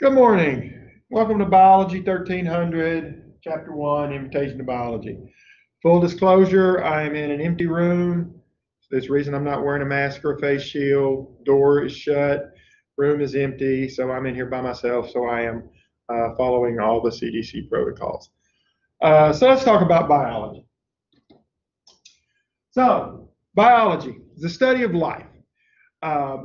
Good morning. Welcome to Biology 1300, Chapter 1, Invitation to Biology. Full disclosure, I am in an empty room. There's a reason I'm not wearing a mask or a face shield. Door is shut. Room is empty. So I'm in here by myself. So I am following all the CDC protocols. So let's talk about biology. So biology is the study of life.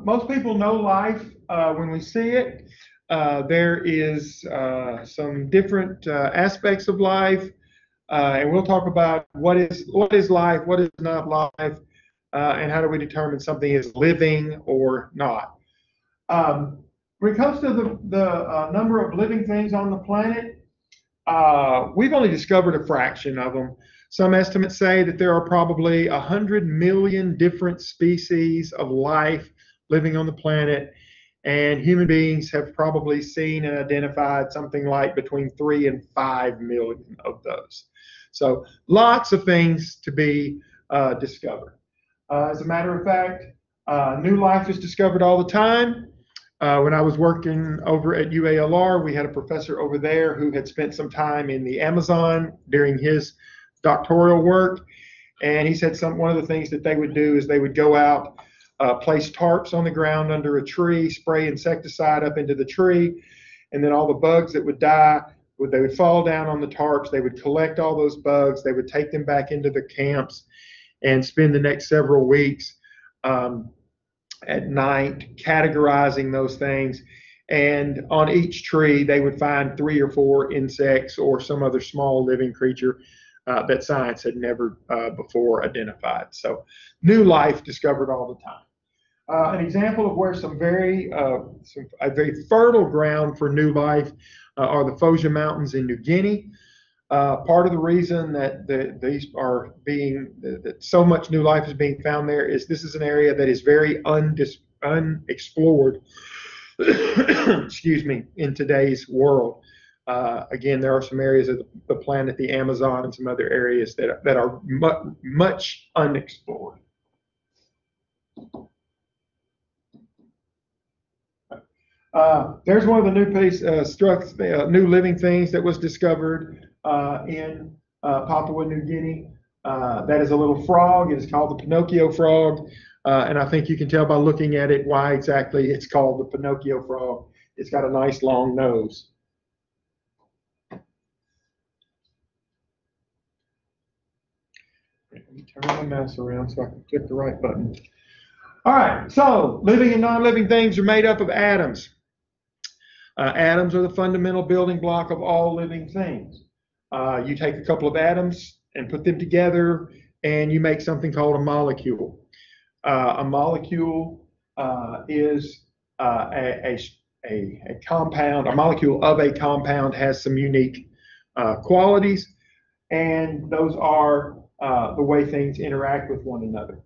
Most people know life when we see it. There is some different aspects of life, and we'll talk about what is life, what is not life, and how do we determine something is living or not. When it comes to the number of living things on the planet, we've only discovered a fraction of them. Some estimates say that there are probably 100 million different species of life living on the planet, and human beings have probably seen and identified something like between 3 and 5 million of those. So lots of things to be discovered. As a matter of fact, new life is discovered all the time. When I was working over at UALR, we had a professor over there who had spent some time in the Amazon during his doctoral work, and he said one of the things that they would do is they would go out, place tarps on the ground under a tree, spray insecticide up into the tree, and then all the bugs that would die, they would fall down on the tarps. They would collect all those bugs. They would take them back into the camps and spend the next several weeks at night categorizing those things. And on each tree, they would find 3 or 4 insects or some other small living creature that science had never before identified. So new life discovered all the time. An example of where a very fertile ground for new life are the Fosia Mountains in New Guinea. Part of the reason that that so much new life is being found there is this is an area that is very unexplored, excuse me, in today's world. Again, there are some areas of the planet, the Amazon, and some other areas that are much unexplored. There's one of the new living things that was discovered in Papua New Guinea. That is a little frog. It is called the Pinocchio frog, and I think you can tell by looking at it why exactly it's called the Pinocchio frog. It's got a nice long nose. Let me turn my mouse around so I can click the right button. All right, so living and non-living things are made up of atoms. Atoms are the fundamental building block of all living things. You take a couple of atoms and put them together, and you make something called a molecule. A molecule is a compound. A molecule of a compound has some unique qualities, and those are the way things interact with one another.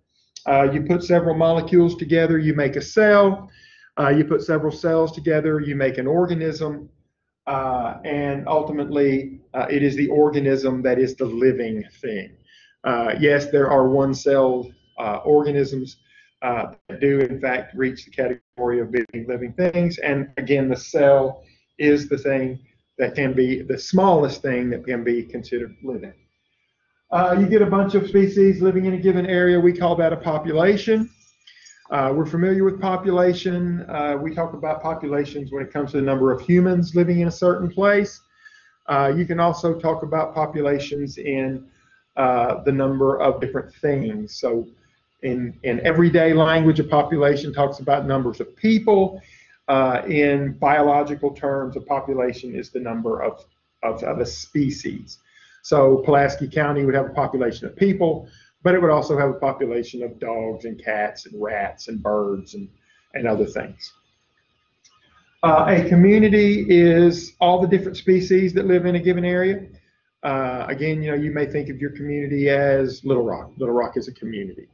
You put several molecules together, you make a cell. You put several cells together, you make an organism, and ultimately it is the organism that is the living thing. Yes, there are one-celled organisms that do in fact reach the category of being living things, and again, the cell is the thing that can be the smallest thing that can be considered living. You get a bunch of species living in a given area. We call that a population. We're familiar with population. We talk about populations when it comes to the number of humans living in a certain place. You can also talk about populations in the number of different things. So in everyday language, a population talks about numbers of people. In biological terms, a population is the number of a species. So Pulaski County would have a population of people, but it would also have a population of dogs and cats and rats and birds and other things. A community is all the different species that live in a given area. Again, you may think of your community as Little Rock. Little Rock is a community.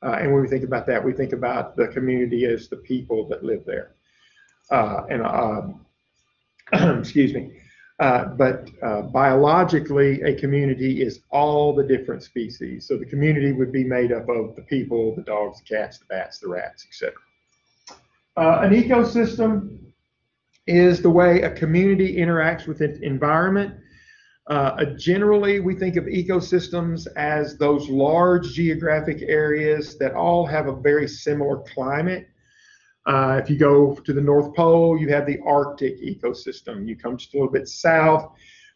And when we think about that, we think about the community as the people that live there. Excuse me. But biologically, a community is all the different species. So the community would be made up of the people, the dogs, the cats, the bats, the rats, etc. An ecosystem is the way a community interacts with its environment. Generally, we think of ecosystems as those large geographic areas that all have a very similar climate. If you go to the North Pole, you have the Arctic ecosystem. You come just a little bit south,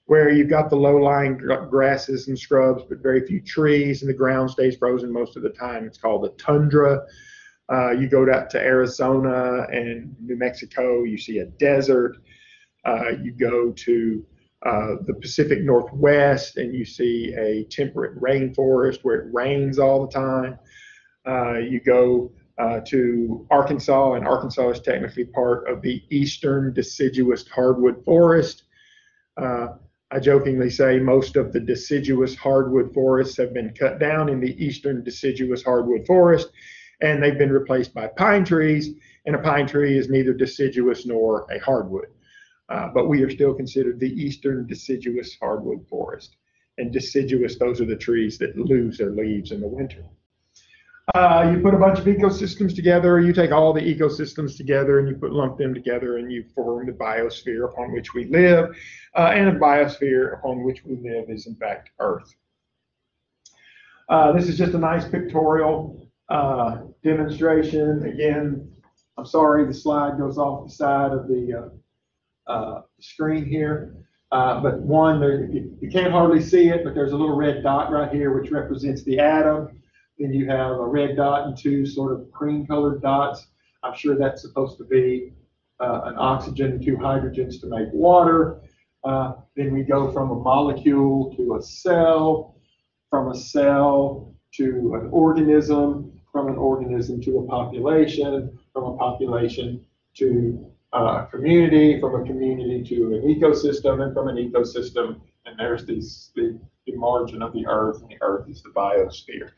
where you've got the low-lying grasses and scrubs, but very few trees, and the ground stays frozen most of the time. It's called the tundra. You go out to Arizona and New Mexico, you see a desert. You go to the Pacific Northwest, and you see a temperate rainforest where it rains all the time. You go to Arkansas, and Arkansas is technically part of the eastern deciduous hardwood forest. I jokingly say most of the deciduous hardwood forests have been cut down in the eastern deciduous hardwood forest, and they've been replaced by pine trees, and a pine tree is neither deciduous nor a hardwood. But we are still considered the eastern deciduous hardwood forest. And deciduous, those are the trees that lose their leaves in the winter. You put a bunch of ecosystems together, you take all the ecosystems together and you lump them together, and you form the biosphere upon which we live. And the biosphere upon which we live is in fact Earth. This is just a nice pictorial demonstration. Again, I'm sorry the slide goes off the side of the screen here. But one, you can't hardly see it, but there's a little red dot right here which represents the atom. Then you have a red dot and two sort of cream-colored dots. I'm sure that's supposed to be an oxygen and two hydrogens to make water. Then we go from a molecule to a cell, from a cell to an organism, from an organism to a population, from a population to a community, from a community to an ecosystem, and from an ecosystem, and there's the margin of the Earth, and the Earth is the biosphere.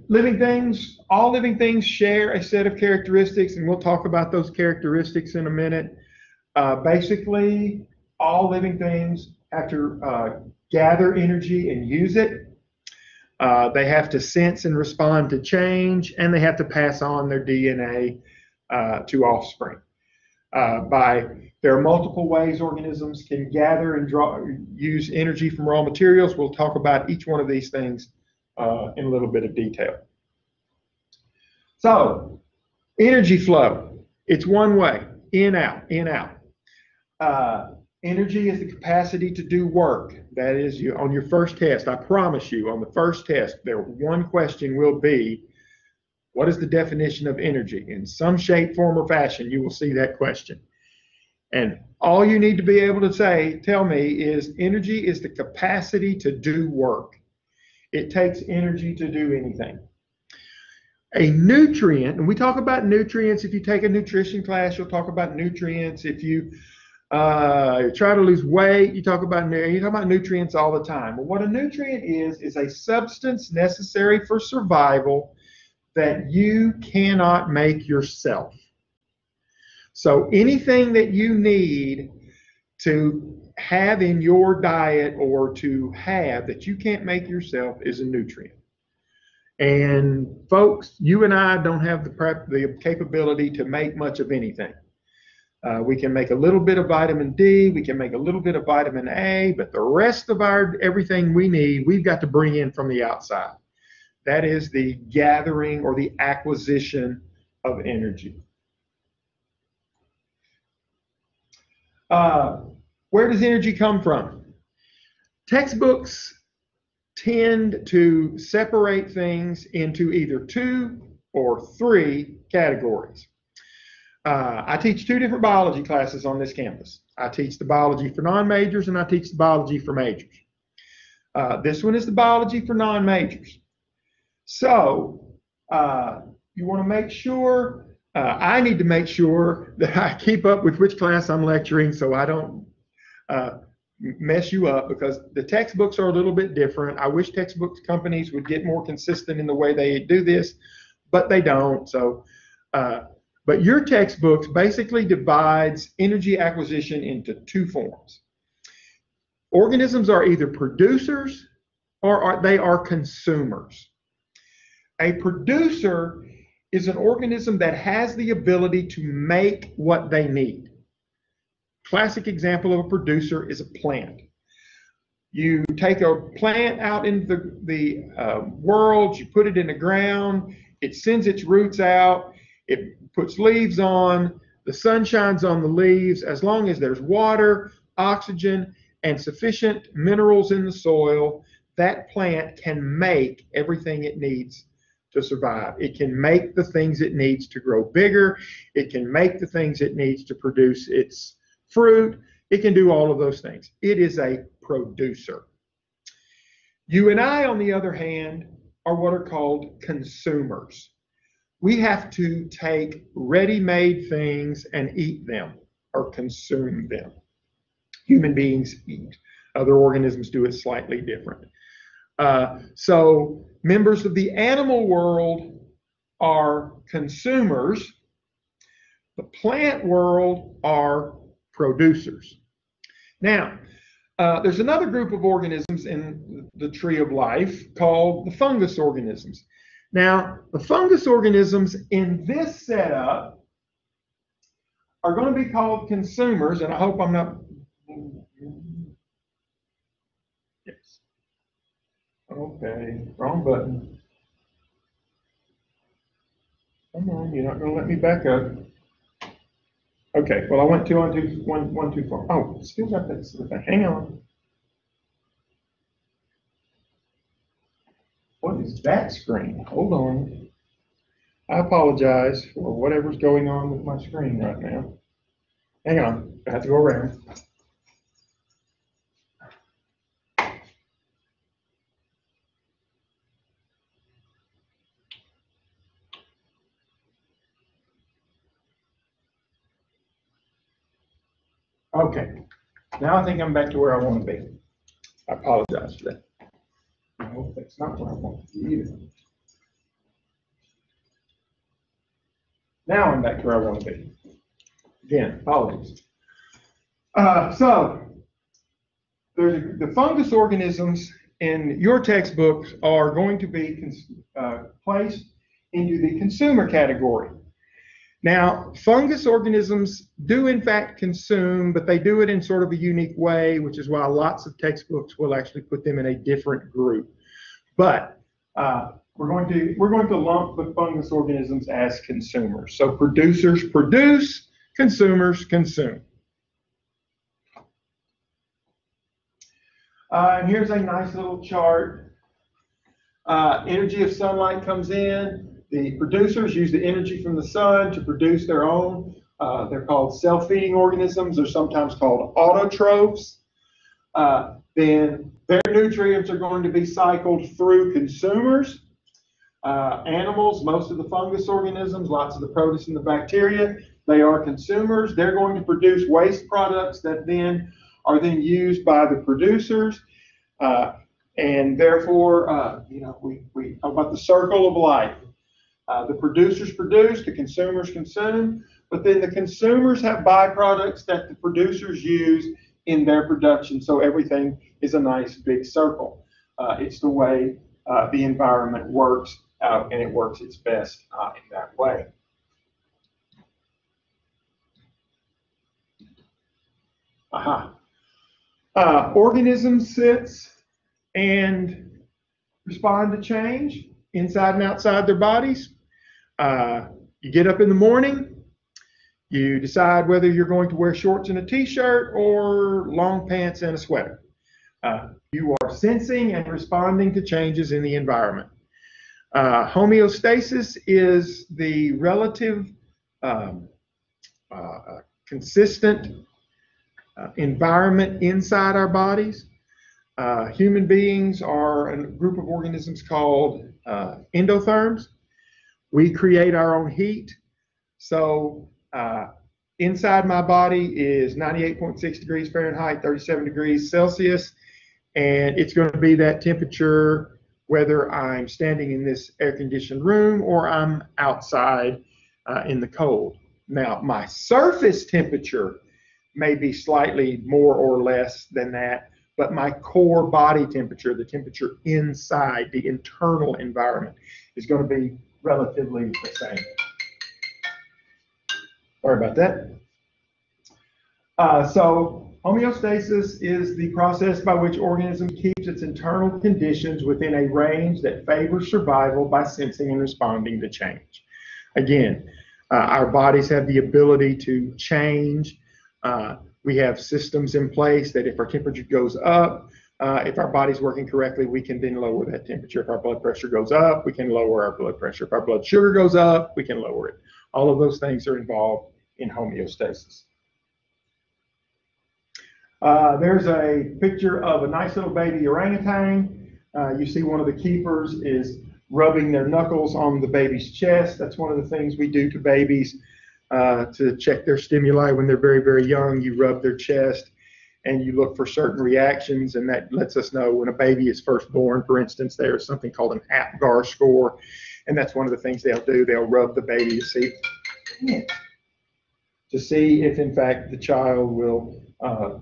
Living things, all living things share a set of characteristics, and we'll talk about those characteristics in a minute. Basically, all living things have to gather energy and use it. They have to sense and respond to change, and they have to pass on their DNA to offspring. There are multiple ways organisms can gather and use energy from raw materials. We'll talk about each one of these things in a little bit of detail. So, energy flow, it's one way, in, out, in, out. Energy is the capacity to do work. That is, on your first test, I promise you, on the first test, one question will be, what is the definition of energy? In some shape, form, or fashion, you will see that question. And all you need to be able to tell me is energy is the capacity to do work. It takes energy to do anything. A nutrient, and we talk about nutrients. If you take a nutrition class, you'll talk about nutrients. If you try to lose weight, you talk about nutrients all the time. Well, what a nutrient is a substance necessary for survival that you cannot make yourself. So anything that you need to have in your diet or to have that you can't make yourself is a nutrient. And folks, you and I don't have the capability to make much of anything. We can make a little bit of vitamin D, we can make a little bit of vitamin A, but the rest of everything we need, we've got to bring in from the outside. That is the gathering or the acquisition of energy. Where does energy come from? Textbooks tend to separate things into either 2 or 3 categories. I teach 2 different biology classes on this campus. I teach the biology for non-majors, and I teach the biology for majors. This one is the biology for non-majors. So you want to make sure, I need to make sure that I keep up with which class I'm lecturing so I don't mess you up, because the textbooks are a little bit different. I wish textbook companies would get more consistent in the way they do this, but they don't. So, but your textbooks basically divides energy acquisition into 2 forms. Organisms are either producers or they are consumers. A producer is an organism that has the ability to make what they need. Classic example of a producer is a plant. You take a plant out into the world, you put it in the ground, it sends its roots out, it puts leaves on, the sun shines on the leaves. As long as there's water, oxygen, and sufficient minerals in the soil, that plant can make everything it needs to survive. It can make the things it needs to grow bigger. It can make the things it needs to produce its fruit. It can do all of those things. It is a producer. You and I, on the other hand, are what are called consumers. We have to take ready-made things and eat them or consume them. Human beings eat. Other organisms do it slightly different. So members of the animal world are consumers. The plant world are producers. Now, there's another group of organisms in the tree of life called the fungus organisms. Now, the fungus organisms in this setup are going to be called consumers, and I hope I'm not... Yes. Okay, wrong button. Come on, you're not going to let me back up. Okay, well, I went one too far. Oh, still got that sort of thing. Hang on. What is that screen? Hold on. I apologize for whatever's going on with my screen right now. Hang on, I have to go around. Okay, now I think I'm back to where I want to be. I apologize for that. No, that's not where I want to be either. Now I'm back to where I want to be. Again, apologies. So the fungus organisms in your textbooks are going to be placed into the consumer category. Now, fungus organisms do in fact consume, but they do it in sort of a unique way, which is why lots of textbooks will actually put them in a different group. But we're going to lump the fungus organisms as consumers. So producers produce, consumers consume. And here's a nice little chart. Energy of sunlight comes in. The producers use the energy from the sun to produce their own. They're called self-feeding organisms. They're sometimes called autotrophs. Then their nutrients are going to be cycled through consumers. Animals, most of the fungus organisms, lots of the protists and the bacteria, they are consumers. They're going to produce waste products that then are then used by the producers. And therefore, we talk about the circle of life. The producers produce, the consumers consume, but then the consumers have byproducts that the producers use in their production. So everything is a nice big circle. It's the way the environment works out, and it works its best in that way. Organisms sit and respond to change inside and outside their bodies. You get up in the morning, you decide whether you're going to wear shorts and a t-shirt or long pants and a sweater. You are sensing and responding to changes in the environment. Homeostasis is the relative consistent environment inside our bodies. Human beings are a group of organisms called endotherms. We create our own heat. So inside my body is 98.6 degrees Fahrenheit, 37 degrees Celsius, and it's going to be that temperature whether I'm standing in this air-conditioned room or I'm outside in the cold. Now, my surface temperature may be slightly more or less than that, but my core body temperature, the temperature inside, the internal environment, is going to be relatively the same. Sorry about that. So homeostasis is the process by which organism keeps its internal conditions within a range that favors survival by sensing and responding to change. Again, our bodies have the ability to change. We have systems in place that if our temperature goes up, if our body's working correctly, we can then lower that temperature. If our blood pressure goes up, we can lower our blood pressure. If our blood sugar goes up, we can lower it. All of those things are involved in homeostasis. There's a picture of a nice little baby orangutan. You see one of the keepers is rubbing their knuckles on the baby's chest. That's one of the things we do to babies to check their stimuli when they're very, very young. You rub their chest and you look for certain reactions, and that lets us know when a baby is first born. For instance, there's something called an APGAR score, and that's one of the things they'll do. They'll rub the baby to see if in fact the child will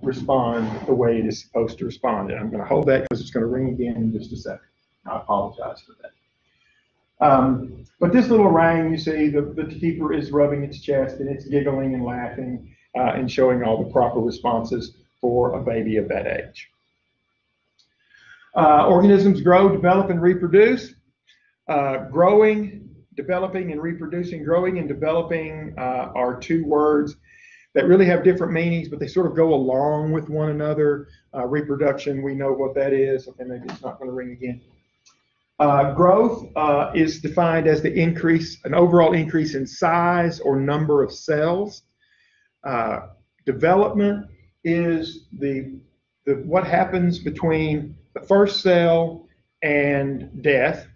respond the way it is supposed to respond. And I'm going to hold that because it's going to ring again in just a second. I apologize for that. But this little orang, you see, the keeper is rubbing its chest and it's giggling and laughing and showing all the proper responses for a baby of that age. Organisms grow, develop, and reproduce. Growing, developing, and reproducing. Growing and developing are two words that really have different meanings, but they sort of go along with one another. Reproduction, we know what that is. Okay, maybe it's not going to ring again. Growth is defined as the increase, an overall increase in size or number of cells. Development is what happens between the first cell and death.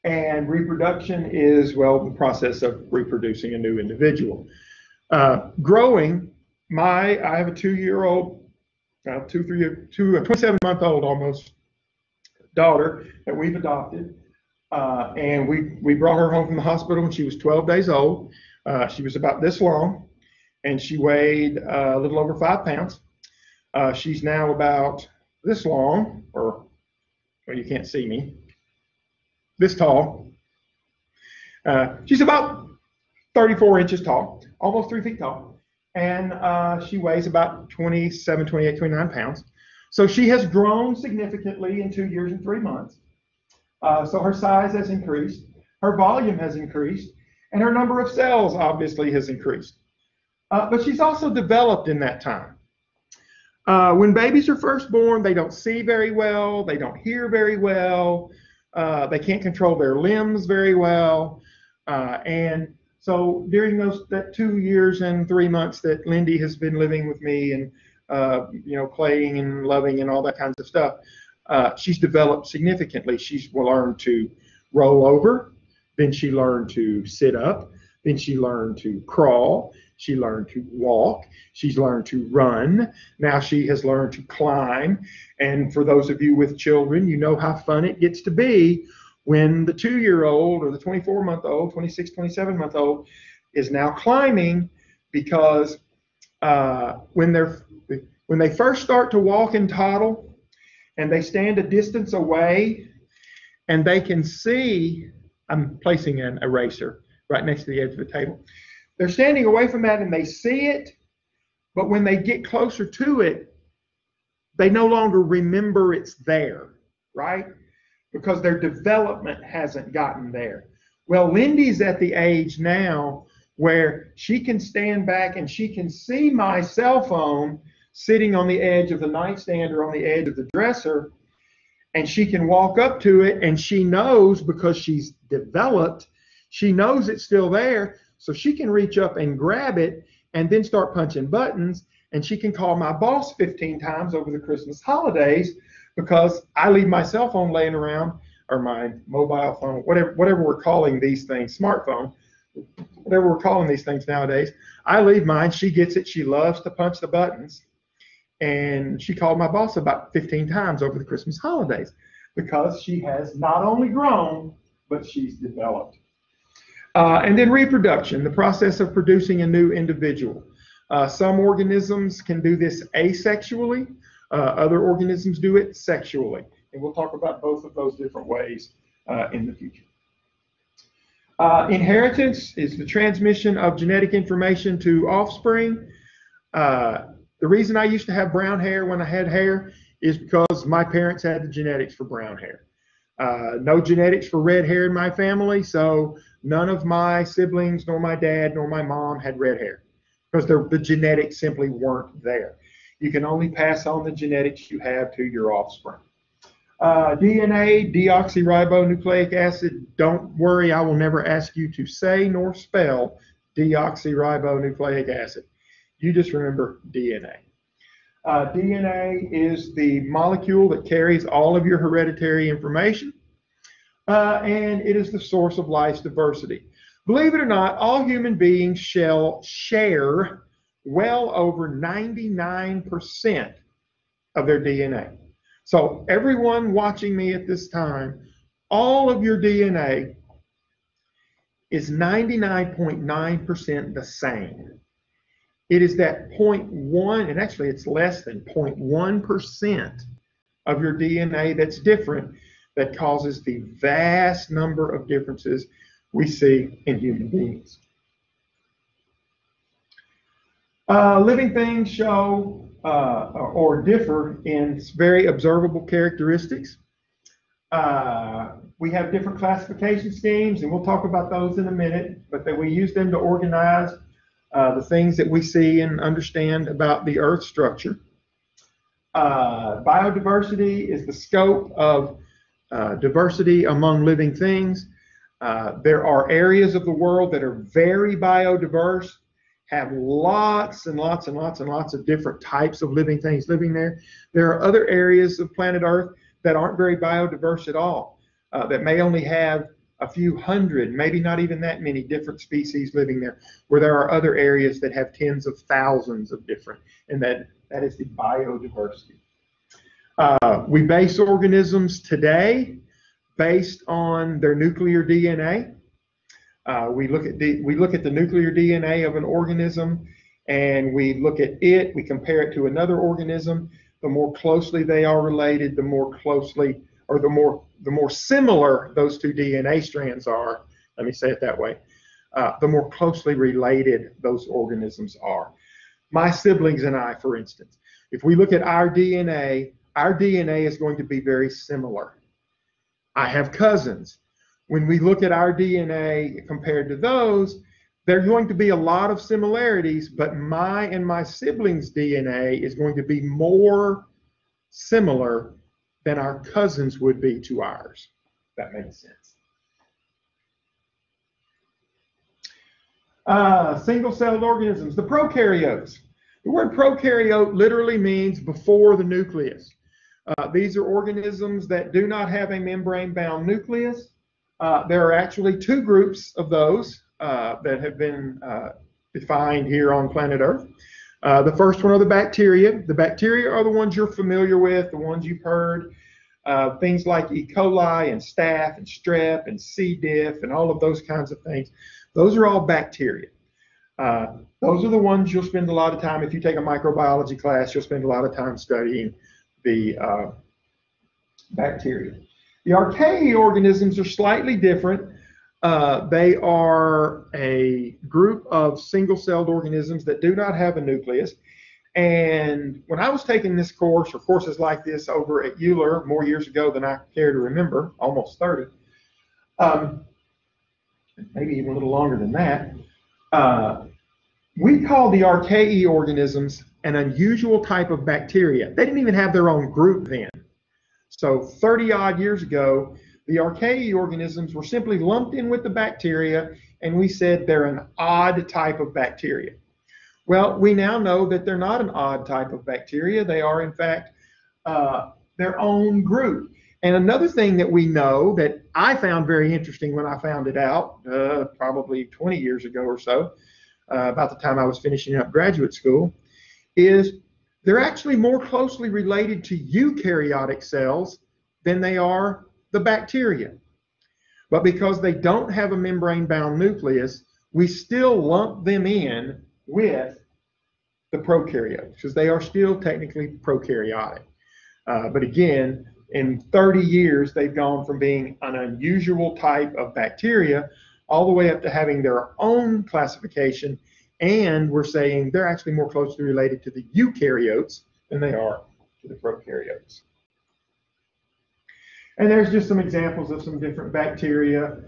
And reproduction is, well, the process of reproducing a new individual. Growing, I have a 2-year-old, 27-month-old almost daughter that we've adopted. And we brought her home from the hospital when she was 12 days old. She was about this long, and she weighed a little over 5 pounds. She's now about this long, or, well, you can't see me, this tall. She's about 34 inches tall, almost 3 feet tall. And she weighs about 27, 28, 29 pounds. So she has grown significantly in 2 years and 3 months. So her size has increased, her volume has increased, and her number of cells obviously has increased. But she's also developed in that time. When babies are first born, they don't see very well, they don't hear very well, they can't control their limbs very well. And so during that 2 years and 3 months that Lindy has been living with me and playing and loving and all that kinds of stuff, she's developed significantly. She's learned to roll over, then she learned to sit up, then she learned to crawl, she learned to walk, she's learned to run, now she has learned to climb. And for those of you with children, you know how fun it gets to be when the 2-year-old or the 24-month-old, 26, 27-month-old is now climbing, because when they first start to walk and toddle and they stand a distance away and they can see, I'm placing an eraser right next to the edge of the table. They're standing away from that and they see it, but when they get closer to it, they no longer remember it's there, right? Because their development hasn't gotten there. Well, Lindy's at the age now where she can stand back and she can see my cell phone sitting on the edge of the nightstand or on the edge of the dresser, and she can walk up to it, and she knows, because she's developed, she knows it's still there, so she can reach up and grab it and then start punching buttons, and she can call my boss 15 times over the Christmas holidays, because I leave my cell phone laying around, or my mobile phone, whatever we're calling these things, smartphone, whatever we're calling these things nowadays. I leave mine, she gets it, she loves to punch the buttons. And she called my boss about 15 times over the Christmas holidays, because she has not only grown, but she's developed. And then reproduction, the process of producing a new individual. Some organisms can do this asexually. Other organisms do it sexually. And we'll talk about both of those different ways in the future. Inheritance is the transmission of genetic information to offspring. Uh, the reason I used to have brown hair when I had hair is because my parents had the genetics for brown hair. No genetics for red hair in my family, so none of my siblings, nor my dad, nor my mom had red hair because the genetics simply weren't there. You can only pass on the genetics you have to your offspring. DNA, deoxyribonucleic acid. Don't worry, I will never ask you to say nor spell deoxyribonucleic acid. You just remember DNA. DNA is the molecule that carries all of your hereditary information, and it is the source of life's diversity. Believe it or not, all human beings shall share well over 99% of their DNA. So everyone watching me at this time, all of your DNA is 99.9% the same. It is that 0.1, and actually it's less than 0.1% of your DNA that's different that causes the vast number of differences we see in human beings. Living things show or differ in very observable characteristics. We have different classification schemes, and we'll talk about those in a minute, but that we use them to organize the things that we see and understand about the Earth's structure. Biodiversity is the scope of diversity among living things. There are areas of the world that are very biodiverse, have lots and lots and lots and lots of different types of living things living there. There are other areas of planet Earth that aren't very biodiverse at all, that may only have a few hundred, maybe not even that many different species living there, where there are other areas that have tens of thousands of different, and that is the biodiversity. We base organisms today based on their nuclear DNA. We look at the nuclear DNA of an organism, and we look at it. We compare it to another organism. The more closely they are related, the more closely, or the more similar those two DNA strands are. Let me say it that way. The more closely related those organisms are. My siblings and I, for instance, if we look at our DNA is going to be very similar. I have cousins. When we look at our DNA compared to those, there are going to be a lot of similarities, but my and my siblings' DNA is going to be more similar than our cousins would be to ours. If that makes sense. Single-celled organisms, the prokaryotes. The word prokaryote literally means before the nucleus. These are organisms that do not have a membrane-bound nucleus. There are actually two groups of those that have been defined here on planet Earth. The first one are the bacteria. The bacteria are the ones you're familiar with, the ones you've heard. Things like E. coli and staph and strep and C. diff and all of those kinds of things. Those are all bacteria. Those are the ones you'll spend a lot of time, if you take a microbiology class, you'll spend a lot of time studying the bacteria. The archaea organisms are slightly different. They are a group of single-celled organisms that do not have a nucleus. And when I was taking this course, or courses like this over at Euler more years ago than I care to remember, almost 30, maybe even a little longer than that, we call the archaea organisms an unusual type of bacteria. They didn't even have their own group then. So 30-odd years ago, the archaea organisms were simply lumped in with the bacteria, and we said they're an odd type of bacteria. Well, we now know that they're not an odd type of bacteria. They are, in fact, their own group. And another thing that we know that I found very interesting when I found it out, probably 20 years ago or so, about the time I was finishing up graduate school, is they're actually more closely related to eukaryotic cells than they are the bacteria. But because they don't have a membrane-bound nucleus, we still lump them in with the prokaryotes, because they are still technically prokaryotic. But again, in 30 years, they've gone from being an unusual type of bacteria all the way up to having their own classification, and we're saying they're actually more closely related to the eukaryotes than they are to the prokaryotes. And there's just some examples of some different bacteria.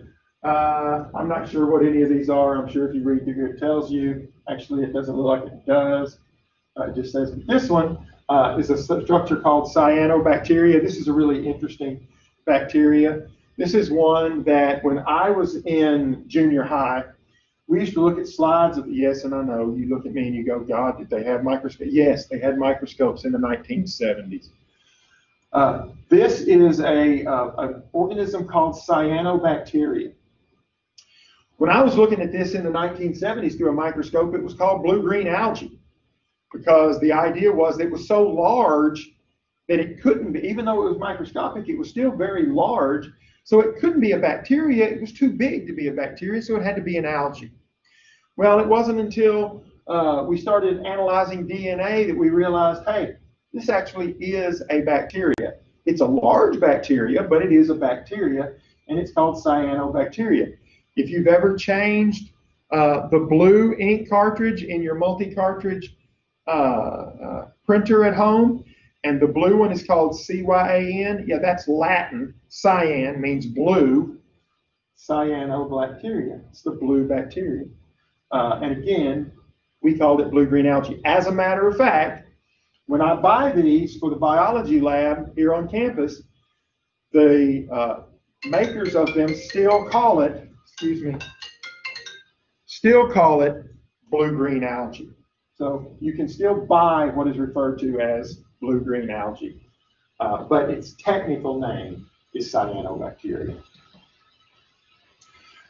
I'm not sure what any of these are. I'm sure if you read through here, it tells you. Actually, it doesn't look like it does. It just says this one is a structure called cyanobacteria. This is a really interesting bacteria. This is one that when I was in junior high, we used to look at slides of, yes, and I know, you look at me and you go, God, did they have microscopes? Yes, they had microscopes in the 1970s. This is an organism called cyanobacteria. When I was looking at this in the 1970s through a microscope, it was called blue-green algae, because the idea was it was so large that it couldn't be, even though it was microscopic, it was still very large, so it couldn't be a bacteria. It was too big to be a bacteria, so it had to be an algae. Well, it wasn't until we started analyzing DNA that we realized, hey, this actually is a bacteria. It's a large bacteria, but it is a bacteria, and it's called cyanobacteria. If you've ever changed the blue ink cartridge in your multi-cartridge printer at home, and the blue one is called CYAN, yeah, that's Latin. Cyan means blue. Cyanobacteria, it's the blue bacteria. And again, we called it blue-green algae. As a matter of fact, when I buy these for the biology lab here on campus, the makers of them still call it, still call it blue-green algae. So you can still buy what is referred to as blue-green algae, but its technical name is cyanobacteria.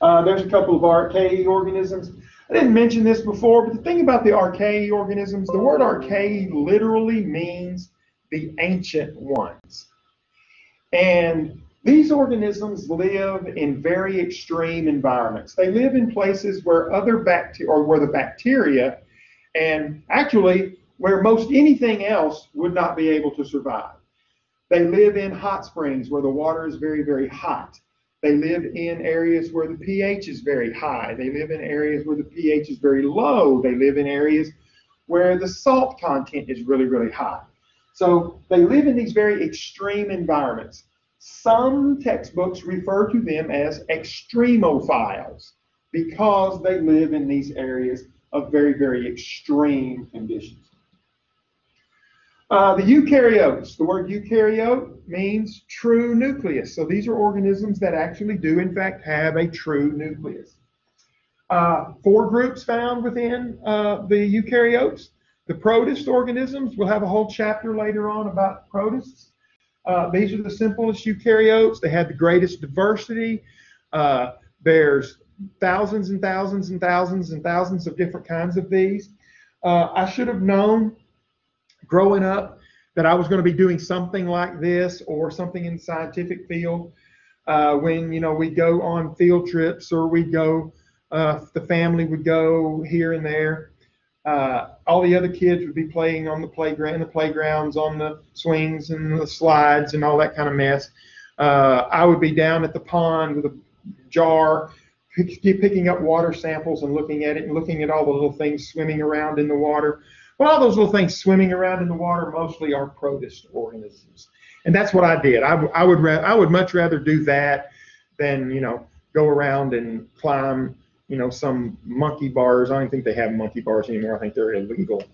There's a couple of archaea organisms. I didn't mention this before, but the thing about the archaea organisms, the word archaea literally means the ancient ones. And these organisms live in very extreme environments. They live in places where other bacteria, or where the bacteria, and actually where most anything else would not be able to survive. They live in hot springs where the water is very, very hot. They live in areas where the pH is very high. They live in areas where the pH is very low. They live in areas where the salt content is really, really high. So they live in these very extreme environments. Some textbooks refer to them as extremophiles because they live in these areas of very, very extreme conditions. The eukaryotes, the word eukaryote means true nucleus. So these are organisms that actually do, in fact, have a true nucleus. 4 groups found within the eukaryotes. The protist organisms, we'll have a whole chapter later on about protists. These are the simplest eukaryotes. They have the greatest diversity. There's thousands and thousands and thousands and thousands of different kinds of these. I should have known growing up that I was going to be doing something like this or something in the scientific field. When we'd go on field trips, or we'd go, the family would go here and there. All the other kids would be playing on the playground, in the playgrounds, on the swings and the slides and all that kind of mess. I would be down at the pond with a jar, picking up water samples and looking at it and looking at all the little things swimming around in the water. Well, all those little things swimming around in the water mostly are protist organisms, and that's what I did. I would much rather do that than go around and climb some monkey bars. I don't think they have monkey bars anymore. I think they're illegal.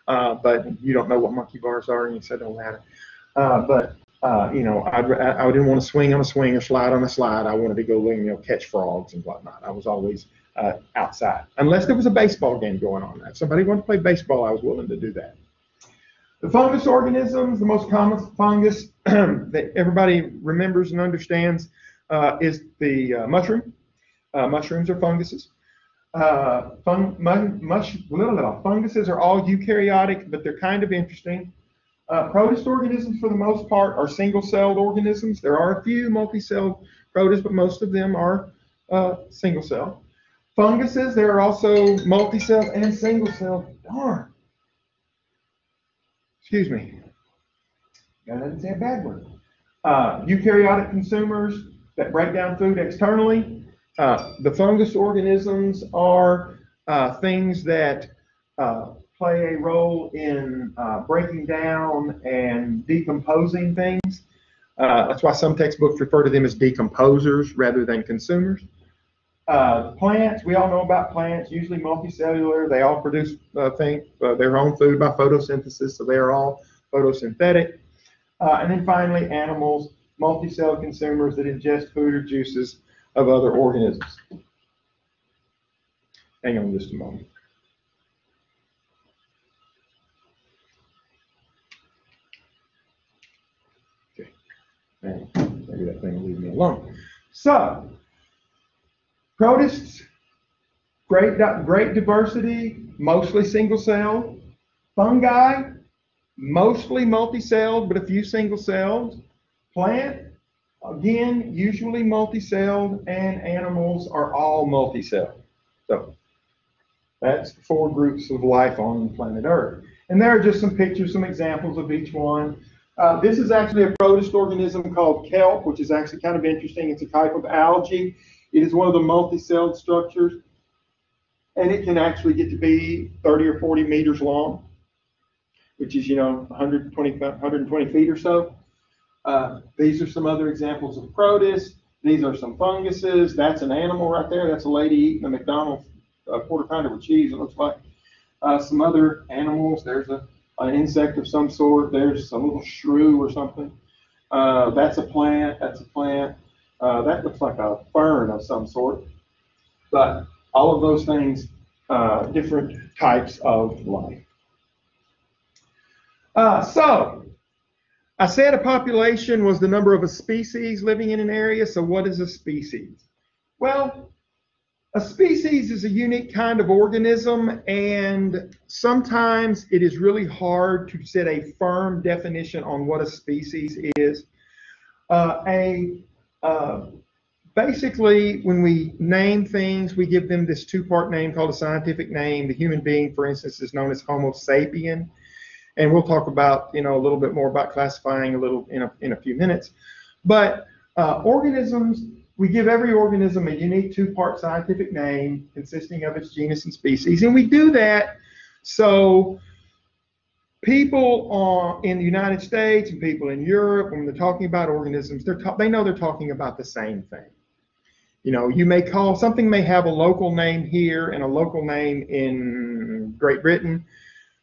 But you don't know what monkey bars are, and you said it don't matter. I didn't want to swing on a swing or slide on a slide. I wanted to go catch frogs and whatnot. I was always outside, unless there was a baseball game going on. If somebody wanted to play baseball, I was willing to do that. The fungus organisms, the most common fungus that everybody remembers and understands is the mushroom. Mushrooms are funguses. Funguses are all eukaryotic, but they're kind of interesting. Protist organisms, for the most part, are single-celled organisms. There are a few multi-celled protists, but most of them are single-celled. Funguses, there are also multi-celled and single-celled. Darn. Excuse me. I didn't say a bad word. Eukaryotic consumers that break down food externally. The fungus organisms are things that play a role in breaking down and decomposing things. That's why some textbooks refer to them as decomposers rather than consumers. Plants, we all know about plants, usually multicellular. They all produce their own food by photosynthesis, so they are all photosynthetic. And then finally, animals, multicell consumers that ingest food or juices of other organisms. Hang on just a moment. Okay, maybe that thing will leave me alone. So, protists, great diversity, mostly single-celled. Fungi, mostly multi-celled, but a few single-celled. Plant, again, usually multi-celled, and animals are all multi-celled. So that's the 4 groups of life on planet Earth. And there are just some pictures, some examples of each one. This is actually a protist organism called kelp, which is actually kind of interesting. It's a type of algae. It is one of the multi-celled structures, and it can actually get to be 30 or 40 meters long, which is, 120 feet or so. These are some other examples of protists. These are some funguses. That's an animal right there. That's a lady eating a McDonald's quarter pounder with cheese, it looks like. Some other animals. There's an insect of some sort. There's a little shrew or something. That's a plant. That's a plant. That looks like a fern of some sort. But all of those things, different types of life. So, I said a population was the number of a species living in an area. So what is a species? Well, a species is a unique kind of organism, and sometimes it is really hard to set a firm definition on what a species is. Basically, when we name things, we give them this 2-part name called a scientific name. The human being, for instance, is known as Homo sapien. And we'll talk about, a little bit more about classifying in a few minutes. But organisms, we give every organism a unique 2-part scientific name consisting of its genus and species. And we do that so people in the United States and people in Europe, when they're talking about organisms, they know they're talking about the same thing. Something may have a local name here and a local name in Great Britain.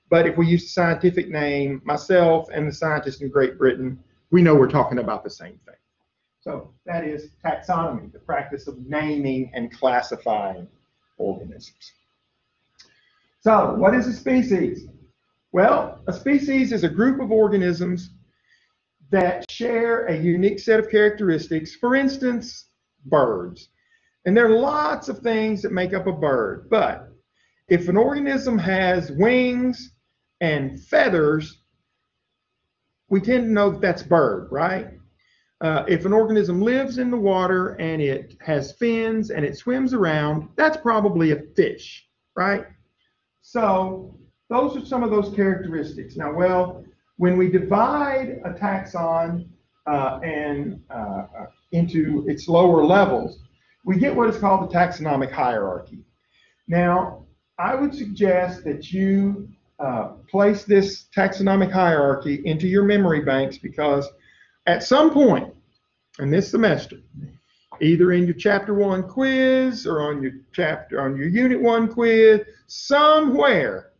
But if we use the scientific name, myself and the scientists in Great Britain, we know we're talking about the same thing. So that is taxonomy, the practice of naming and classifying organisms. So what is a species? Well, a species is a group of organisms that share a unique set of characteristics. For instance, birds. And there are lots of things that make up a bird. But if an organism has wings and feathers, we tend to know that that's bird, right? If an organism lives in the water and it has fins and it swims around, that's probably a fish, right? So those are some of those characteristics. Now, when we divide a taxon into its lower levels, we get what is called the taxonomic hierarchy. Now, I would suggest that you place this taxonomic hierarchy into your memory banks, because at some point in this semester, either in your chapter 1 quiz or on your unit 1 quiz, somewhere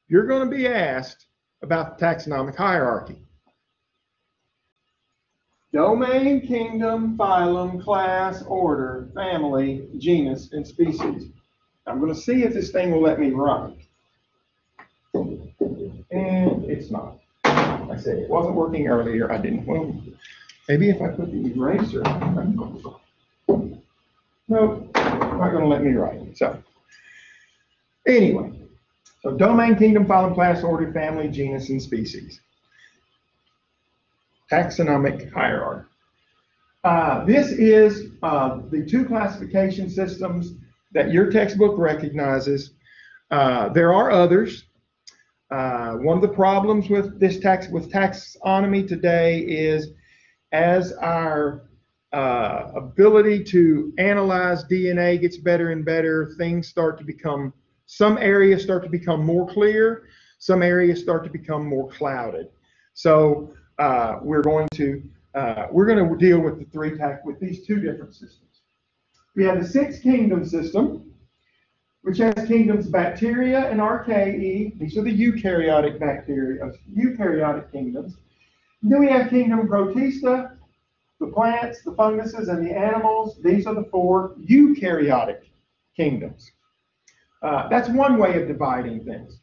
you're going to be asked about the taxonomic hierarchy. Domain, kingdom, phylum, class, order, family, genus, and species. I'm going to see if this thing will let me write. And it's not. I said it wasn't working earlier. I didn't. Well, maybe if I put the eraser. Nope, not going to let me write. So anyway, so domain, kingdom, phylum, class, order, family, genus, and species. Taxonomic hierarchy. This is the 2 classification systems that your textbook recognizes. There are others. One of the problems with taxonomy today is, as our ability to analyze DNA gets better and better. Things start to become, some areas start to become more clear, some areas start to become more clouded. So we're going to deal with with these two different systems. We have the six kingdom system, which has kingdoms bacteria and archaea. These are the eukaryotic bacteria, eukaryotic kingdoms. And then we have kingdom protista, the plants, the funguses, and the animals. These are the four eukaryotic kingdoms. That's one way of dividing things.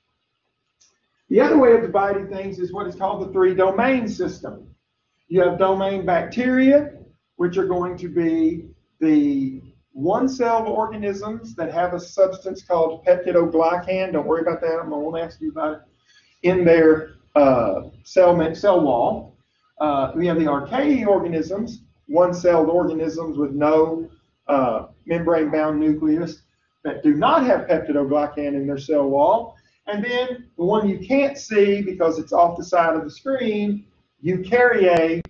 The other way of dividing things is what is called the three-domain system. You have domain bacteria, which are going to be the one-cell organisms that have a substance called peptidoglycan. Don't worry about that. I won't ask you about it. In their cell wall. We have the archaea organisms, one-celled organisms with no membrane-bound nucleus that do not have peptidoglycan in their cell wall. And then the one you can't see because it's off the side of the screen, eukarya,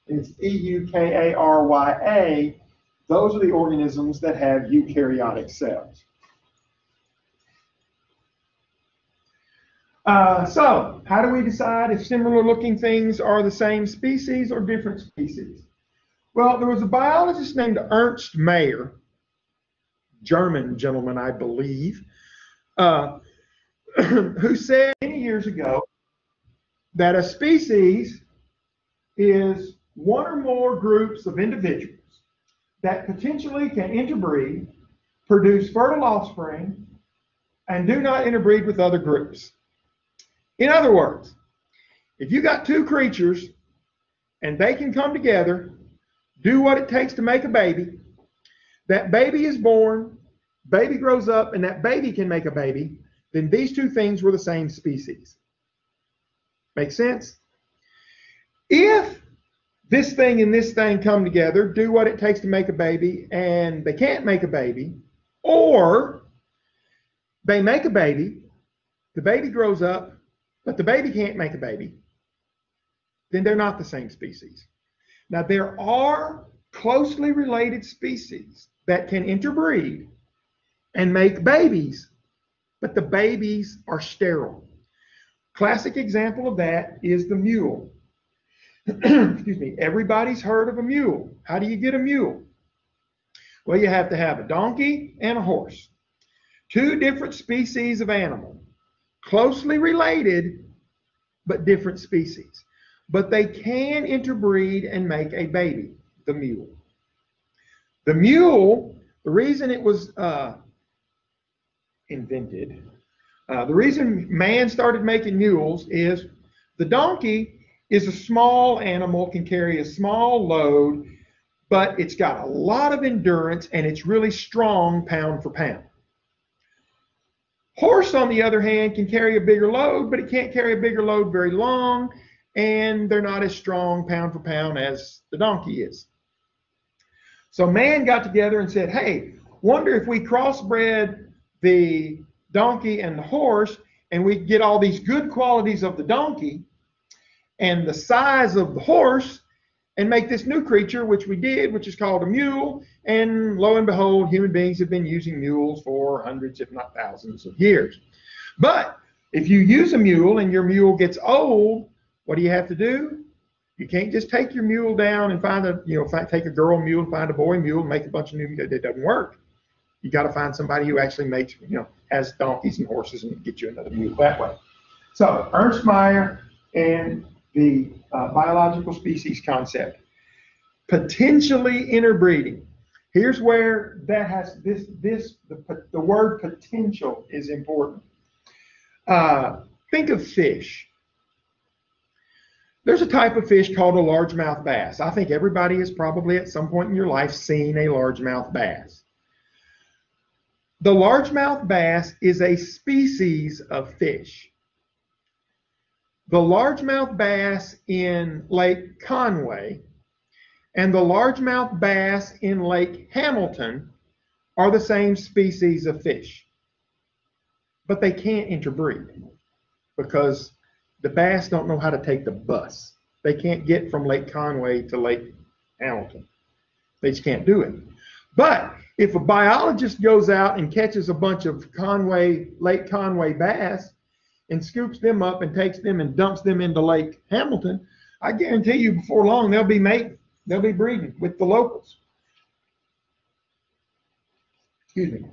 it's E-U-K-A-R-Y-A. Those are the organisms that have eukaryotic cells. So how do we decide if similar looking things are the same species or different species? Well, there was a biologist named Ernst Mayr, German gentleman, I believe, who said many years ago that a species is one or more groups of individuals that potentially can interbreed, produce fertile offspring, and do not interbreed with other groups. In other words, if you got two creatures and they can come together, do what it takes to make a baby, that baby is born, baby grows up, and that baby can make a baby, then these two things were the same species. Make sense? If this thing and this thing come together, do what it takes to make a baby, and they can't make a baby, or they make a baby, the baby grows up, but the baby can't make a baby, then they're not the same species. Now, there are closely related species that can interbreed and make babies, but the babies are sterile. Classic example of that is the mule. Excuse me. Everybody's heard of a mule. How do you get a mule? Well, you have to have a donkey and a horse. Two different species of animal, closely related, but different species. But they can interbreed and make a baby, the mule. The mule, the reason it was invented, the reason man started making mules is the donkey is a small animal, can carry a small load, but it's got a lot of endurance and it's really strong pound for pound. Horse, on the other hand, can carry a bigger load, but it can't carry a bigger load very long, and they're not as strong pound for pound as the donkey is. So man got together and said, hey, wonder if we crossbred the donkey and the horse, and we get all these good qualities of the donkey and the size of the horse, and make this new creature, which we did, which is called a mule. And lo and behold, human beings have been using mules for hundreds, if not thousands of years. But if you use a mule and your mule gets old, what do you have to do? You can't just take your mule down and find a, take a girl mule and find a boy mule and make a bunch of new mules. It doesn't work. You got to find somebody who actually makes, has donkeys and horses and get you another mule that way. So Ernst Mayr and the biological species concept. Potentially interbreeding. Here's where that has the word potential is important. Think of fish. There's a type of fish called a largemouth bass. I think everybody has probably at some point in your life seen a largemouth bass. The largemouth bass is a species of fish. The largemouth bass in Lake Conway and the largemouth bass in Lake Hamilton are the same species of fish. But they can't interbreed because the bass don't know how to take the bus. They can't get from Lake Conway to Lake Hamilton. They just can't do it. But if a biologist goes out and catches a bunch of Lake Conway bass and scoops them up and takes them and dumps them into Lake Hamilton, I guarantee you before long they'll be mating. They'll be breeding with the locals. Excuse me.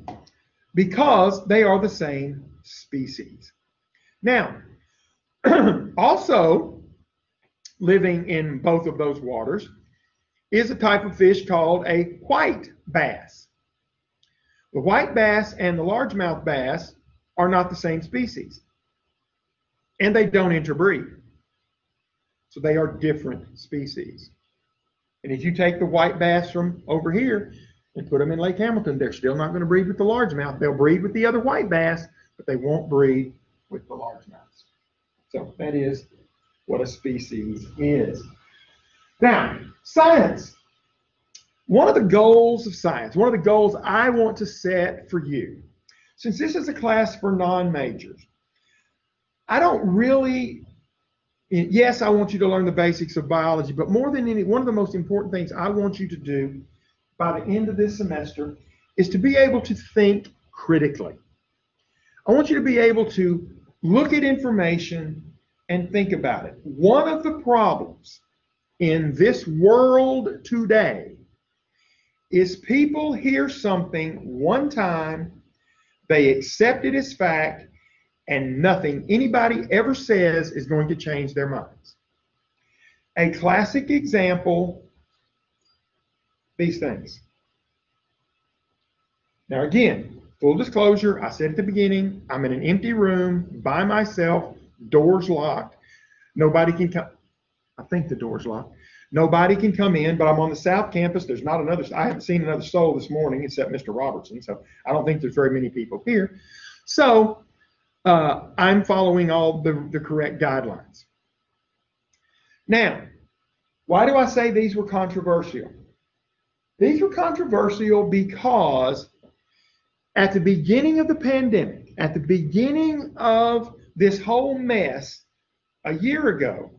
Because they are the same species. Now, also living in both of those waters is a type of fish called a white bass. The white bass and the largemouth bass are not the same species, and they don't interbreed. So they are different species. And if you take the white bass from over here and put them in Lake Hamilton, they're still not going to breed with the largemouth. They'll breed with the other white bass, but they won't breed with the largemouths. So that is what a species is. Now, science. One of the goals of science, one of the goals I want to set for you, since this is a class for non-majors, I don't really, yes, I want you to learn the basics of biology, but more than any, one of the most important things I want you to do by the end of this semester is to be able to think critically. I want you to be able to look at information and think about it. One of the problems in this world today is people hear something one time, they accept it as fact, and nothing anybody ever says is going to change their minds. A classic example, these things. Now again, full disclosure, I said at the beginning, I'm in an empty room by myself, doors locked. Nobody can come. I think the door's locked. Nobody can come in, but I'm on the South Campus. There's not another, I haven't seen another soul this morning except Mr. Robertson, so I don't think there's very many people here. So I'm following all the correct guidelines. Now, why do I say these were controversial? These were controversial because at the beginning of the pandemic, at the beginning of this whole mess a year ago,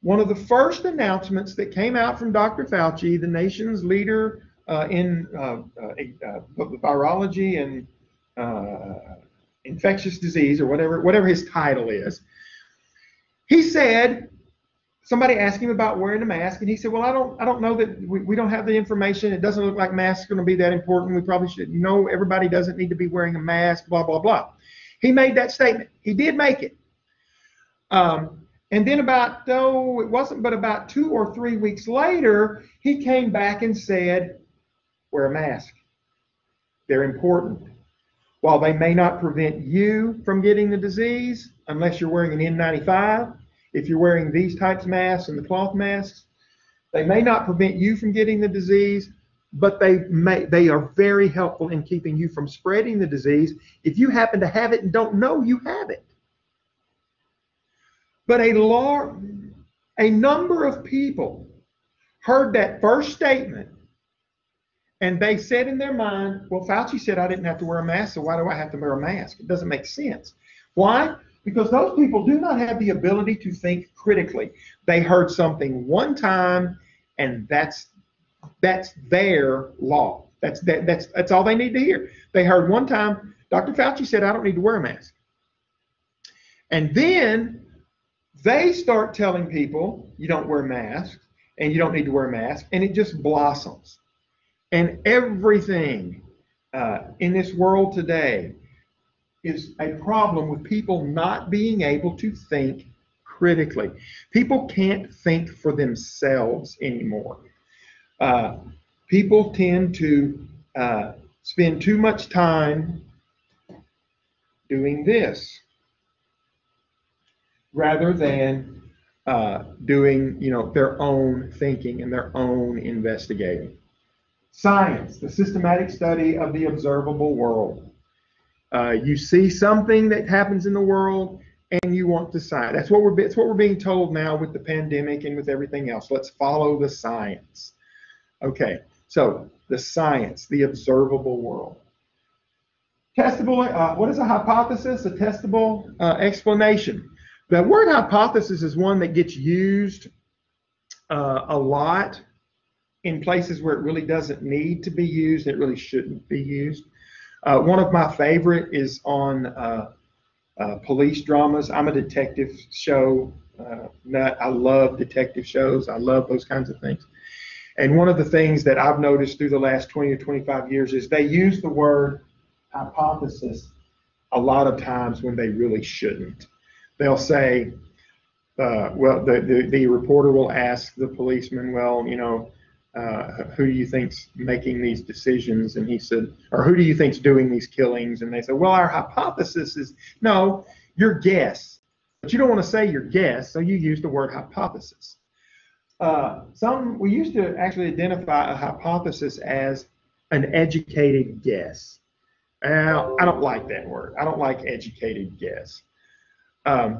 one of the first announcements that came out from Dr. Fauci, the nation's leader in virology and infectious disease, or whatever his title is, he said, somebody asked him about wearing a mask, and he said, well, I don't know that we don't have the information. It doesn't look like masks are going to be that important. We probably should know everybody doesn't need to be wearing a mask, blah, blah, blah. He made that statement. He did make it. And then about 2 or 3 weeks later, he came back and said, wear a mask. They're important. While they may not prevent you from getting the disease, unless you're wearing an N95, if you're wearing these types of masks and the cloth masks, they may not prevent you from getting the disease, but they are very helpful in keeping you from spreading the disease if you happen to have it and don't know you have it. But a number of people heard that first statement, and they said in their mind, well, Fauci said I didn't have to wear a mask, so why do I have to wear a mask? It doesn't make sense. Why? Because those people do not have the ability to think critically. They heard something one time, and that's their law. That's all they need to hear. They heard one time, Dr. Fauci said I don't need to wear a mask. And then they start telling people you don't wear masks and you don't need to wear a mask, and it just blossoms. And everything in this world today is a problem with people not being able to think critically. People can't think for themselves anymore. People tend to spend too much time doing this rather than doing, their own thinking and their own investigating. Science, the systematic study of the observable world. You see something that happens in the world and you want to decide. That's what we're being told now with the pandemic and with everything else. Let's follow the science. Okay, so the science, the observable world. Testable, what is a hypothesis? A testable explanation. The word hypothesis is one that gets used a lot in places where it really doesn't need to be used. It really shouldn't be used. One of my favorite is on police dramas. I'm a detective show nut. I love detective shows. I love those kinds of things. And one of the things that I've noticed through the last 20 or 25 years is they use the word hypothesis a lot of times when they really shouldn't. They'll say, well, the reporter will ask the policeman, well, you know, who do you think's making these decisions? And he said, or who do you think's doing these killings? And they said, well, our hypothesis is, no, your guess. But you don't want to say your guess, so you use the word hypothesis. We used to actually identify a hypothesis as an educated guess. Now, I don't like that word. I don't like educated guess. I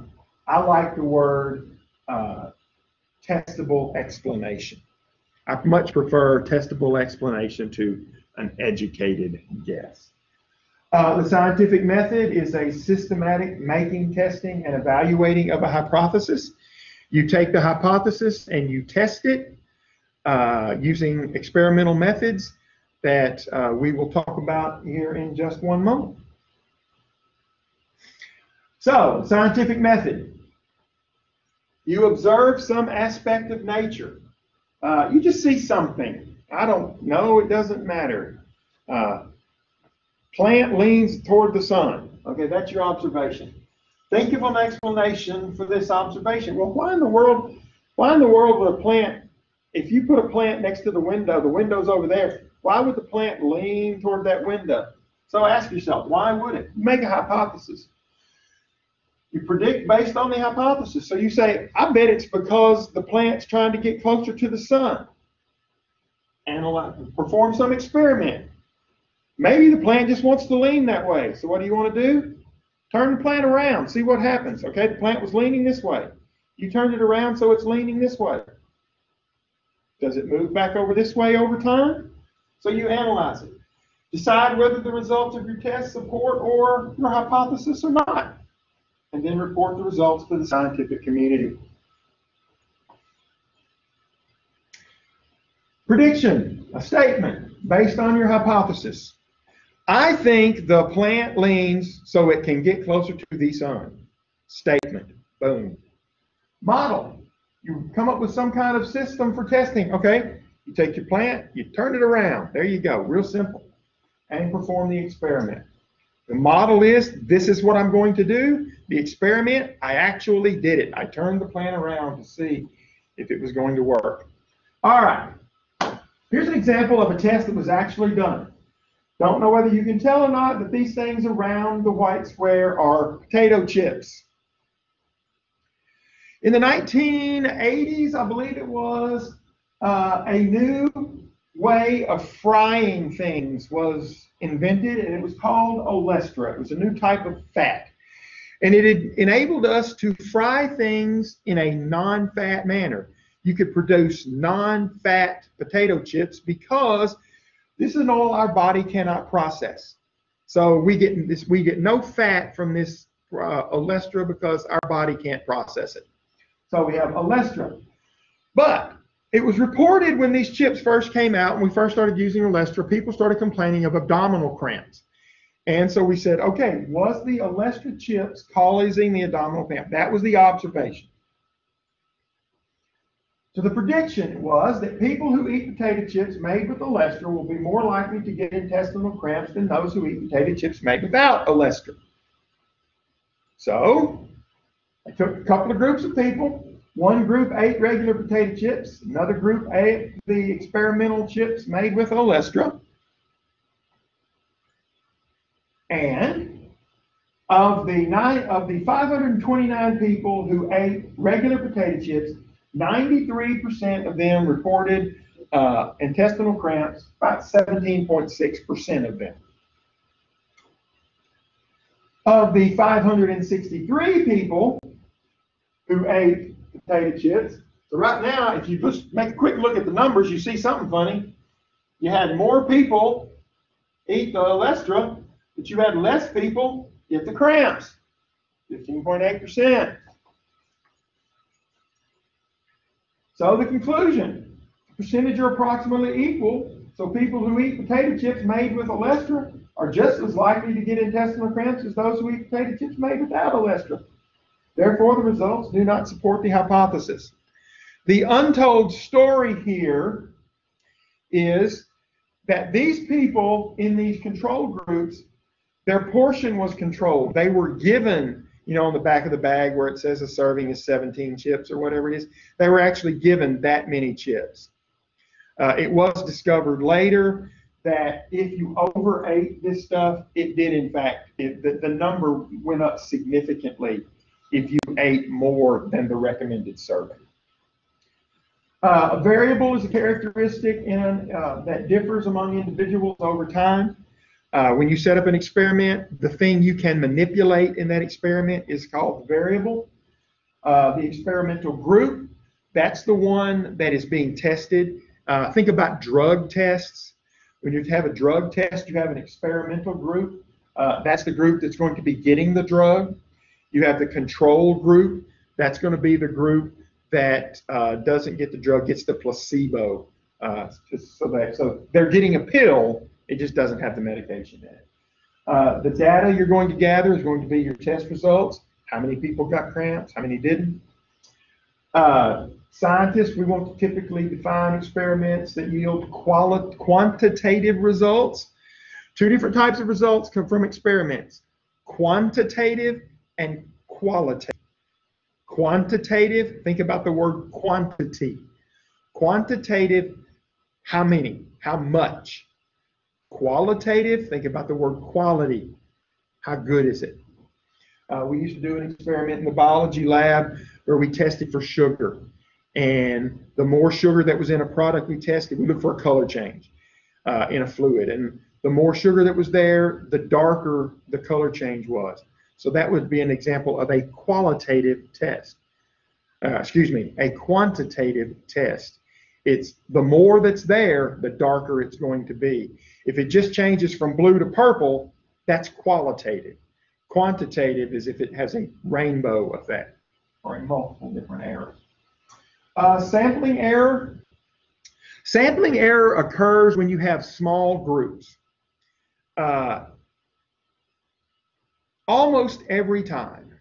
like the word testable explanation. I much prefer testable explanation to an educated guess. The scientific method is a systematic making, testing, and evaluating of a hypothesis. You take the hypothesis and you test it using experimental methods that we will talk about here in just one moment. So, scientific method. You observe some aspect of nature. You just see something. I don't know, it doesn't matter. Plant leans toward the sun. Okay, that's your observation. Think of an explanation for this observation. Well, why in the world would a plant, if you put a plant next to the window's over there, why would the plant lean toward that window? So ask yourself, why would it? Make a hypothesis. You predict based on the hypothesis. So you say, I bet it's because the plant's trying to get closer to the sun. Analyze, perform some experiment. Maybe the plant just wants to lean that way. So what do you want to do? Turn the plant around, see what happens. Okay, the plant was leaning this way. You turned it around so it's leaning this way. Does it move back over this way over time? So you analyze it. Decide whether the results of your test support or your hypothesis or not. And then report the results to the scientific community. Prediction, a statement based on your hypothesis. I think the plant leans so it can get closer to the sun. Statement, boom. Model, you come up with some kind of system for testing. Okay, you take your plant, you turn it around. There you go, real simple. And perform the experiment. The model is, this is what I'm going to do. The experiment, I actually did it. I turned the plant around to see if it was going to work. All right, here's an example of a test that was actually done. Don't know whether you can tell or not that these things around the white square are potato chips. In the 1980s, I believe it was, a new way of frying things was invented, and it was called olestra. It was a new type of fat. And it enabled us to fry things in a non-fat manner. You could produce non-fat potato chips because this is an oil our body cannot process. So we get no fat from this olestra because our body can't process it. So we have olestra. But it was reported when these chips first came out and we first started using olestra, people started complaining of abdominal cramps. And so we said, okay, was the olestra chips causing the abdominal cramp? That was the observation. So the prediction was that people who eat potato chips made with olestra will be more likely to get intestinal cramps than those who eat potato chips made without olestra. So I took a couple of groups of people. One group ate regular potato chips. Another group ate the experimental chips made with olestra. And of the 529 people who ate regular potato chips, 93% of them reported intestinal cramps, about 17.6% of them. Of the 563 people who ate potato chips, so right now, if you just make a quick look at the numbers, you see something funny. You had more people eat the olestra, but you had less people get the cramps, 15.8%. So the conclusion, percentage are approximately equal, so people who eat potato chips made with olestra are just as likely to get intestinal cramps as those who eat potato chips made without olestra. Therefore, the results do not support the hypothesis. The untold story here is that these people in these control groups, their portion was controlled. They were given, on the back of the bag where it says a serving is 17 chips or whatever it is, they were actually given that many chips. It was discovered later that if you overate this stuff, it did in fact, the number went up significantly if you ate more than the recommended serving. A variable is a characteristic that differs among individuals over time. When you set up an experiment, the thing you can manipulate in that experiment is called the variable. The experimental group, that's the one that is being tested. Think about drug tests. When you have a drug test, you have an experimental group. That's the group that's going to be getting the drug. You have the control group. That's going to be the group that doesn't get the drug, gets the placebo. So they're getting a pill, it just doesn't have the medication in it. The data you're going to gather is going to be your test results. How many people got cramps? How many didn't? Scientists, we want to typically define experiments that yield quantitative results. Two different types of results come from experiments: quantitative and qualitative. Quantitative, think about the word quantity. Quantitative, how many, how much. Qualitative, think about the word quality. How good is it? We used to do an experiment in the biology lab where we tested for sugar. And the more sugar that was in a product we tested, we looked for a color change in a fluid. And the more sugar that was there, the darker the color change was. So that would be an example of a qualitative test. A quantitative test. It's the more that's there, the darker it's going to be. If it just changes from blue to purple, that's qualitative. Quantitative is if it has a rainbow effect or a multiple different errors. Sampling error. Sampling error occurs when you have small groups. Almost every time,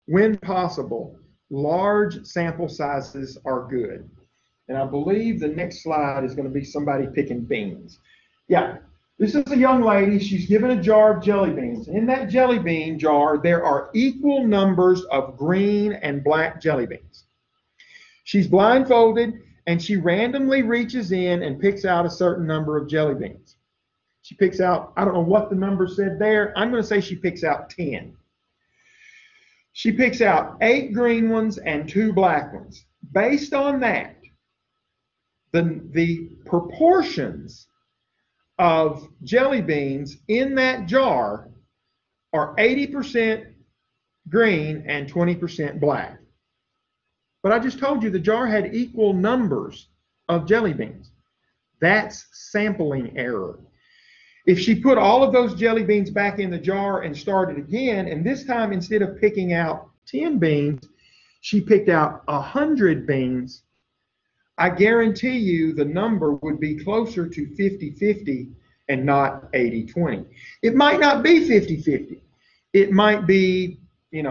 when possible, large sample sizes are good. And I believe the next slide is going to be somebody picking beans. Yeah, this is a young lady. She's given a jar of jelly beans. In that jelly bean jar, there are equal numbers of green and black jelly beans. She's blindfolded, and she randomly reaches in and picks out a certain number of jelly beans. She picks out, I don't know what the number said there. I'm going to say she picks out 10. She picks out 8 green ones and 2 black ones. Based on that, the proportions of jelly beans in that jar are 80% green and 20% black. But I just told you the jar had equal numbers of jelly beans. That's sampling error. If she put all of those jelly beans back in the jar and started again, and this time instead of picking out 10 beans, she picked out 100 beans, I guarantee you the number would be closer to 50-50 and not 80-20. It might not be 50-50. It might be,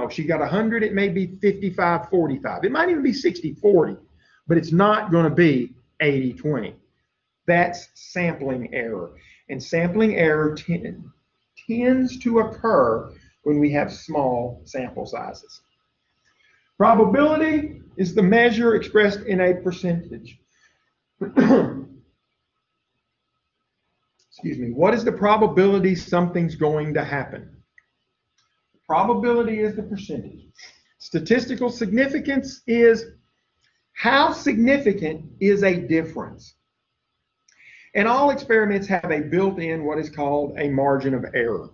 she got 100, it may be 55-45. It might even be 60-40, but it's not going to be 80-20. That's sampling error. And sampling error tends to occur when we have small sample sizes. Probability is the measure expressed in a percentage. Excuse me. What is the probability something's going to happen? Probability is the percentage. Statistical significance is how significant is a difference. And all experiments have a built-in what is called a margin of error.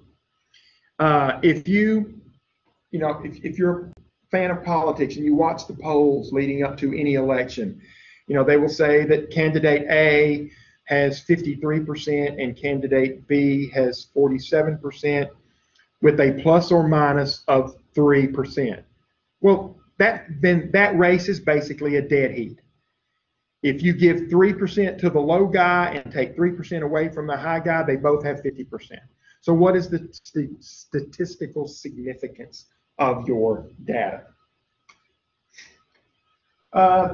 If you're a fan of politics and you watch the polls leading up to any election, they will say that candidate A has 53% and candidate B has 47% with a plus or minus of 3%. Well, that race is basically a dead heat. If you give 3% to the low guy and take 3% away from the high guy, they both have 50%. So what is the statistical significance of your data?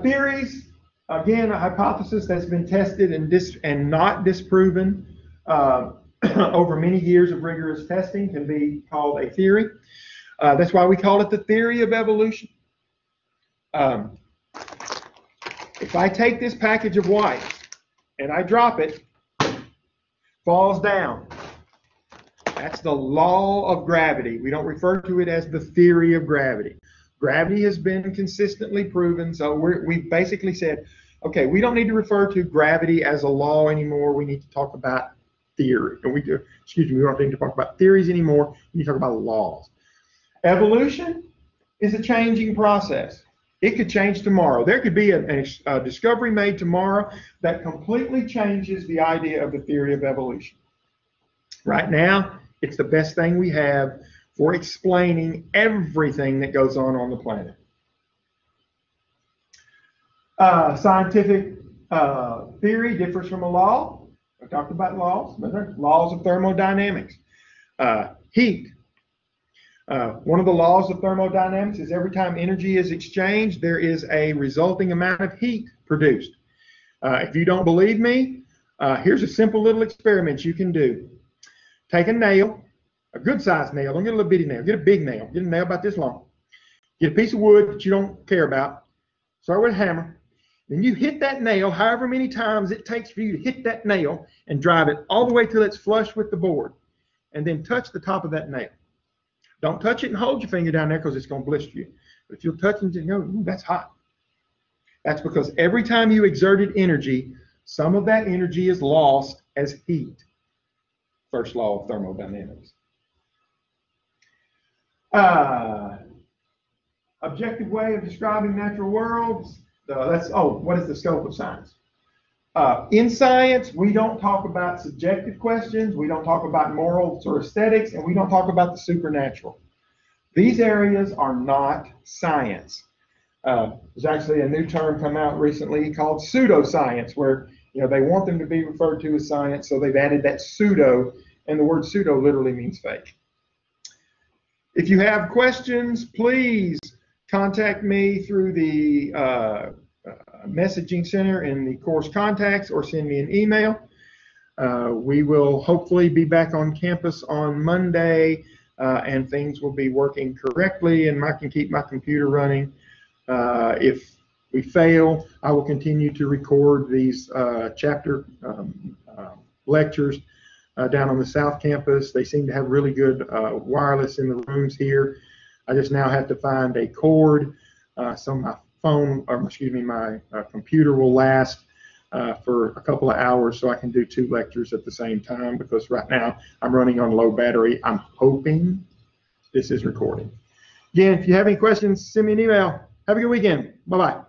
Theories, again, a hypothesis that's been tested and not disproven over many years of rigorous testing can be called a theory. That's why we call it the theory of evolution. If I take this package of white and I drop it, falls down. That's the law of gravity. We don't refer to it as the theory of gravity. Gravity has been consistently proven, so we've basically said, okay, we don't need to refer to gravity as a law anymore. We need to talk about theory. We don't need to talk about theories anymore. We need to talk about laws. Evolution is a changing process. It could change tomorrow. There could be a discovery made tomorrow that completely changes the idea of the theory of evolution. Right now, it's the best thing we have for explaining everything that goes on the planet. Scientific theory differs from a law. We talked about laws. Laws of thermodynamics. Heat. One of the laws of thermodynamics is every time energy is exchanged, there is a resulting amount of heat produced. If you don't believe me, here's a simple little experiment you can do. Take a nail, a good-sized nail. Don't get a little bitty nail. Get a big nail. Get a nail about this long. Get a piece of wood that you don't care about. Start with a hammer. Then you hit that nail however many times it takes for you to hit that nail and drive it all the way till it's flush with the board. And then touch the top of that nail. Don't touch it and hold your finger down there because it's going to blister you. But if you'll touch it and go, ooh, that's hot. That's because every time you exerted energy, some of that energy is lost as heat. First law of thermodynamics. Objective way of describing natural worlds. What is the scope of science? In science, we don't talk about subjective questions, we don't talk about morals or aesthetics, and we don't talk about the supernatural. These areas are not science. There's actually a new term come out recently called pseudoscience, where they want them to be referred to as science, so they've added that pseudo, and the word pseudo literally means fake. If you have questions, please contact me through the messaging center in the course contacts or send me an email. We will hopefully be back on campus on Monday and things will be working correctly and I can keep my computer running. If we fail, I will continue to record these chapter lectures down on the South Campus. They seem to have really good wireless in the rooms here. I just now have to find a cord so my my computer will last for a couple of hours so I can do 2 lectures at the same time, because right now I'm running on low battery. I'm hoping this is recording. Again, if you have any questions, send me an email. Have a good weekend. Bye-bye.